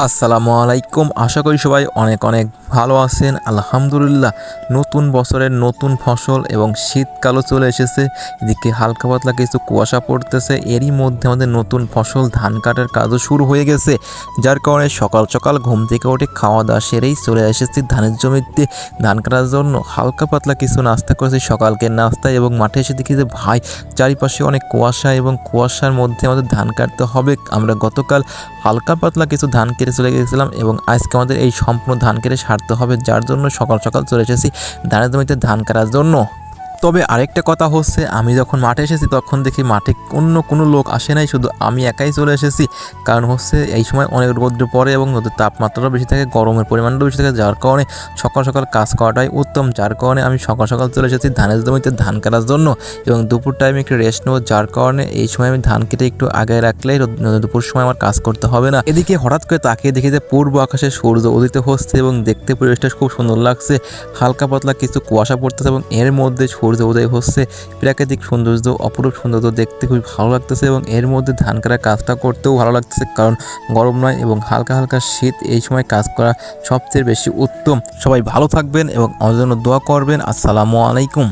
আসসালামু আলাইকুম। আশা করি সবাই অনেক অনেক ভালো আছেন। আলহামদুলিল্লাহ, নতুন বছরের নতুন ফসল এবং শীতকালও চলে এসেছে। এদিকে হালকা পাতলা কিছু কুয়াশা পড়তেছে, এরই মধ্যে আমাদের নতুন ফসল ধান কাটার কাজও শুরু হয়ে গেছে। যার কারণে সকাল সকাল ঘুম থেকে উঠে খাওয়া দাওয়া সেরেই চলে এসেছি ধানের জমিতে ধান কাটার জন্য। হালকা পাতলা কিছু নাস্তা করেছি সকালকের নাস্তায়, এবং মাঠে এসে দেখি যে ভাই চারিপাশে অনেক কুয়াশা, এবং কুয়াশার মধ্যে আমাদের ধান কাটতে হবে। আমরা গতকাল হালকা পাতলা কিছু ধান কেটে চলে গেছিলাম, এবং আজকে আমাদের এই সম্পূর্ণ ধান কেটে সারতে হবে, যার জন্য সকাল সকাল চলে এসেছি ধানের জমিতে ধান কাটার জন্য। তবে আরেকটা কথা হচ্ছে, আমি যখন মাঠে এসেছি তখন দেখি মাঠে অন্য কোনো লোক আসে নাই, শুধু আমি একাই চলে এসেছি। কারণ হচ্ছে এই সময় অনেক রৌদ্র পড়ে এবং রোদের তাপমাত্রাও বেশি থাকে, গরমের পরিমাণটাও বেশি থাকে, যার কারণে সকাল সকাল কাজ করাটাই উত্তম। যার কারণে আমি সকাল সকাল চলে এসেছি ধানের জমিতে ধান কাটার জন্য, এবং দুপুর টাইমে একটু রেস্ট নেবো। যার কারণে এই সময় আমি ধান কেটে একটু আগে রাখলেই দুপুর সময় আমার কাজ করতে হবে না। এদিকে হঠাৎ করে তাকিয়ে দেখি যে পূর্ব আকাশে সূর্য উদিত হচ্ছে, এবং দেখতে পরিবেশটা খুব সুন্দর লাগছে। হালকা পাতলা কিছু কুয়াশা পড়তেছে, এবং এর মধ্যে সূর্য উদয় হচ্ছে। প্রাকৃতিক সৌন্দর্য, অপরূপ সৌন্দর্য দেখতে খুবই ভালো লাগতেছে, এবং এর মধ্যে ধান কাটার কাজটা করতেও ভালো লাগতেছে, কারণ গরম নয় এবং হালকা হালকা শীত। এই সময় কাজ করা সবচেয়ে বেশি উত্তম। সবাই ভালো থাকবেন এবং আমার জন্য দোয়া করবেন। আসসালামু আলাইকুম।